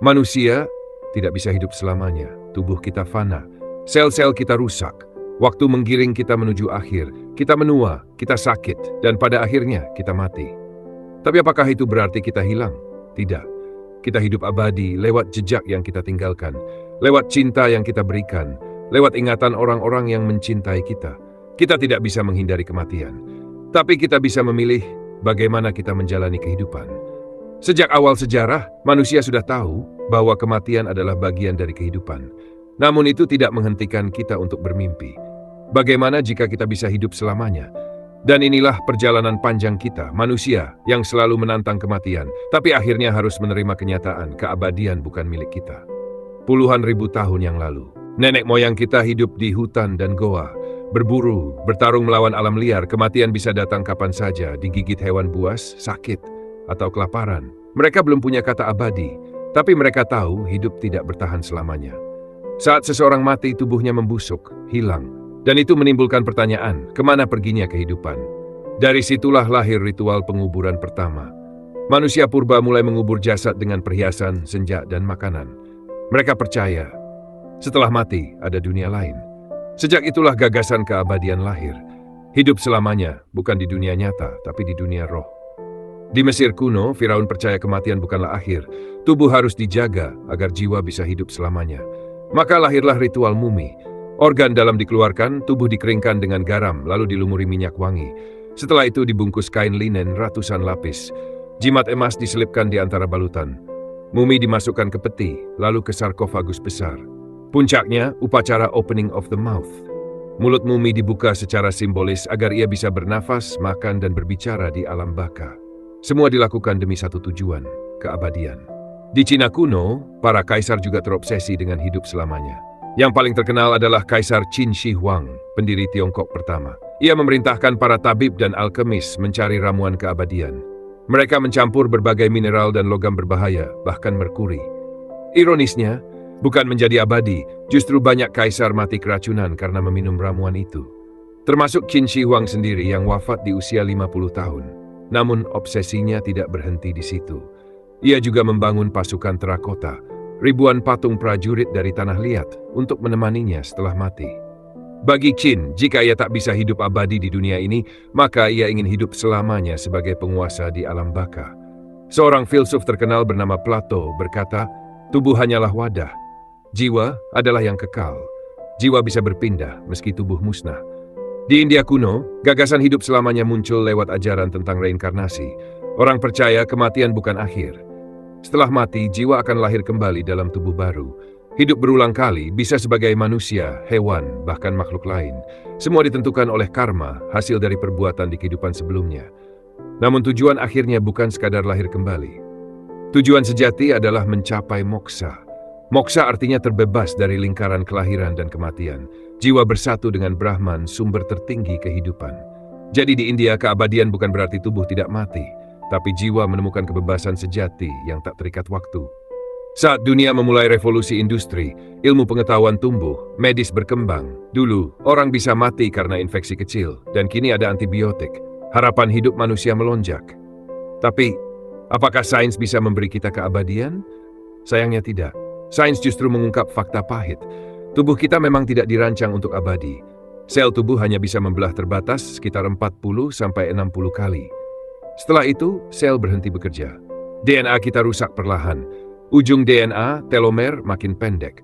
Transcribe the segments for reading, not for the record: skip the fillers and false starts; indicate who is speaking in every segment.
Speaker 1: Manusia tidak bisa hidup selamanya. Tubuh kita fana, sel-sel kita rusak. Waktu menggiring kita menuju akhir. Kita menua, kita sakit, dan pada akhirnya kita mati. Tapi apakah itu berarti kita hilang? Tidak. Kita hidup abadi lewat jejak yang kita tinggalkan, lewat cinta yang kita berikan, lewat ingatan orang-orang yang mencintai kita. Kita tidak bisa menghindari kematian, tapi kita bisa memilih bagaimana kita menjalani kehidupan. Sejak awal sejarah, manusia sudah tahu bahwa kematian adalah bagian dari kehidupan. Namun itu tidak menghentikan kita untuk bermimpi. Bagaimana jika kita bisa hidup selamanya? Dan inilah perjalanan panjang kita, manusia yang selalu menantang kematian, tapi akhirnya harus menerima kenyataan keabadian bukan milik kita. Puluhan ribu tahun yang lalu, nenek moyang kita hidup di hutan dan goa, berburu, bertarung melawan alam liar. Kematian bisa datang kapan saja, digigit hewan buas, sakit, atau kelaparan. Mereka belum punya kata abadi, tapi mereka tahu hidup tidak bertahan selamanya. Saat seseorang mati, tubuhnya membusuk, hilang, dan itu menimbulkan pertanyaan, kemana perginya kehidupan? Dari situlah lahir ritual penguburan pertama. Manusia purba mulai mengubur jasad dengan perhiasan, senja, dan makanan. Mereka percaya, setelah mati ada dunia lain. Sejak itulah gagasan keabadian lahir. Hidup selamanya, bukan di dunia nyata, tapi di dunia roh. Di Mesir kuno, Firaun percaya kematian bukanlah akhir. Tubuh harus dijaga agar jiwa bisa hidup selamanya. Maka lahirlah ritual mumi. Organ dalam dikeluarkan, tubuh dikeringkan dengan garam, lalu dilumuri minyak wangi. Setelah itu dibungkus kain linen ratusan lapis. Jimat emas diselipkan di antara balutan. Mumi dimasukkan ke peti, lalu ke sarkofagus besar. Puncaknya, upacara opening of the mouth. Mulut mumi dibuka secara simbolis agar ia bisa bernafas, makan, dan berbicara di alam baka. Semua dilakukan demi satu tujuan, keabadian. Di Cina kuno, para kaisar juga terobsesi dengan hidup selamanya. Yang paling terkenal adalah Kaisar Qin Shi Huang, pendiri Tiongkok pertama. Ia memerintahkan para tabib dan alkemis mencari ramuan keabadian. Mereka mencampur berbagai mineral dan logam berbahaya, bahkan merkuri. Ironisnya, bukan menjadi abadi, justru banyak kaisar mati keracunan karena meminum ramuan itu. Termasuk Qin Shi Huang sendiri yang wafat di usia 50 tahun. Namun obsesinya tidak berhenti di situ. Ia juga membangun pasukan terakota, ribuan patung prajurit dari tanah liat untuk menemaninya setelah mati. Bagi Qin, jika ia tak bisa hidup abadi di dunia ini, maka ia ingin hidup selamanya sebagai penguasa di alam baka. Seorang filsuf terkenal bernama Plato berkata, tubuh hanyalah wadah, jiwa adalah yang kekal. Jiwa bisa berpindah meski tubuh musnah. Di India kuno, gagasan hidup selamanya muncul lewat ajaran tentang reinkarnasi. Orang percaya kematian bukan akhir. Setelah mati, jiwa akan lahir kembali dalam tubuh baru. Hidup berulang kali, bisa sebagai manusia, hewan, bahkan makhluk lain. Semua ditentukan oleh karma, hasil dari perbuatan di kehidupan sebelumnya. Namun tujuan akhirnya bukan sekadar lahir kembali. Tujuan sejati adalah mencapai moksa. Moksa artinya terbebas dari lingkaran kelahiran dan kematian. Jiwa bersatu dengan Brahman, sumber tertinggi kehidupan. Jadi di India, keabadian bukan berarti tubuh tidak mati, tapi jiwa menemukan kebebasan sejati yang tak terikat waktu. Saat dunia memulai revolusi industri, ilmu pengetahuan tumbuh, medis berkembang. Dulu, orang bisa mati karena infeksi kecil, dan kini ada antibiotik. Harapan hidup manusia melonjak. Tapi, apakah sains bisa memberi kita keabadian? Sayangnya tidak. Sains justru mengungkap fakta pahit. Tubuh kita memang tidak dirancang untuk abadi. Sel tubuh hanya bisa membelah terbatas sekitar 40-60 kali. Setelah itu, sel berhenti bekerja. DNA kita rusak perlahan. Ujung DNA, telomer, makin pendek.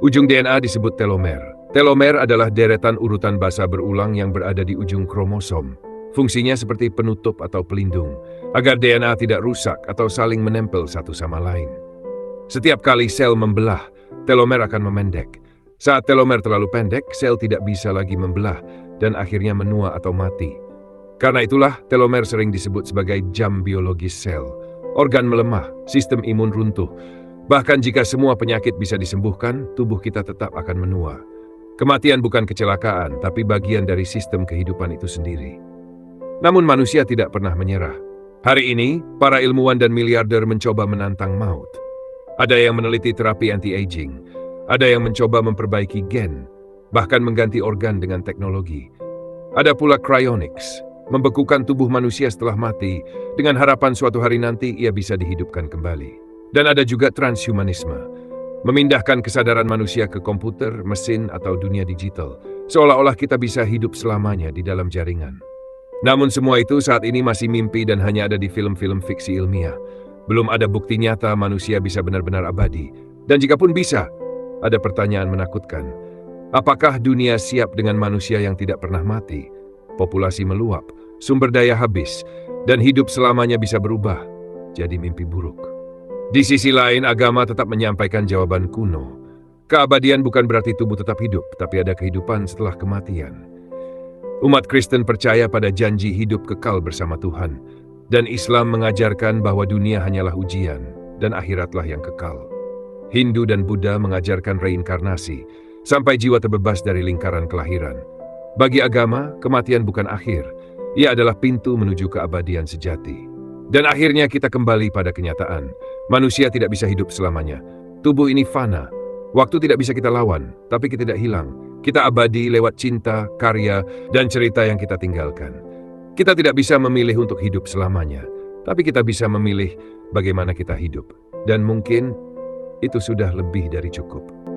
Speaker 1: Ujung DNA disebut telomer. Telomer adalah deretan urutan basa berulang yang berada di ujung kromosom. Fungsinya seperti penutup atau pelindung, agar DNA tidak rusak atau saling menempel satu sama lain. Setiap kali sel membelah, telomer akan memendek. Saat telomer terlalu pendek, sel tidak bisa lagi membelah dan akhirnya menua atau mati. Karena itulah, telomer sering disebut sebagai jam biologis sel. Organ melemah, sistem imun runtuh. Bahkan jika semua penyakit bisa disembuhkan, tubuh kita tetap akan menua. Kematian bukan kecelakaan, tapi bagian dari sistem kehidupan itu sendiri. Namun manusia tidak pernah menyerah. Hari ini, para ilmuwan dan miliarder mencoba menantang maut. Ada yang meneliti terapi anti-aging, ada yang mencoba memperbaiki gen, bahkan mengganti organ dengan teknologi. Ada pula cryonics, membekukan tubuh manusia setelah mati, dengan harapan suatu hari nanti ia bisa dihidupkan kembali. Dan ada juga transhumanisme, memindahkan kesadaran manusia ke komputer, mesin, atau dunia digital, seolah-olah kita bisa hidup selamanya di dalam jaringan. Namun semua itu saat ini masih mimpi dan hanya ada di film-film fiksi ilmiah. Belum ada bukti nyata manusia bisa benar-benar abadi. Dan jikapun bisa, ada pertanyaan menakutkan. Apakah dunia siap dengan manusia yang tidak pernah mati? Populasi meluap, sumber daya habis, dan hidup selamanya bisa berubah jadi mimpi buruk. Di sisi lain, agama tetap menyampaikan jawaban kuno. Keabadian bukan berarti tubuh tetap hidup, tapi ada kehidupan setelah kematian. Umat Kristen percaya pada janji hidup kekal bersama Tuhan, dan Islam mengajarkan bahwa dunia hanyalah ujian, dan akhiratlah yang kekal. Hindu dan Buddha mengajarkan reinkarnasi, sampai jiwa terbebas dari lingkaran kelahiran. Bagi agama, kematian bukan akhir, ia adalah pintu menuju keabadian sejati. Dan akhirnya kita kembali pada kenyataan, manusia tidak bisa hidup selamanya. Tubuh ini fana, waktu tidak bisa kita lawan, tapi kita tidak hilang. Kita abadi lewat cinta, karya, dan cerita yang kita tinggalkan. Kita tidak bisa memilih untuk hidup selamanya, tapi kita bisa memilih bagaimana kita hidup. Dan mungkin itu sudah lebih dari cukup.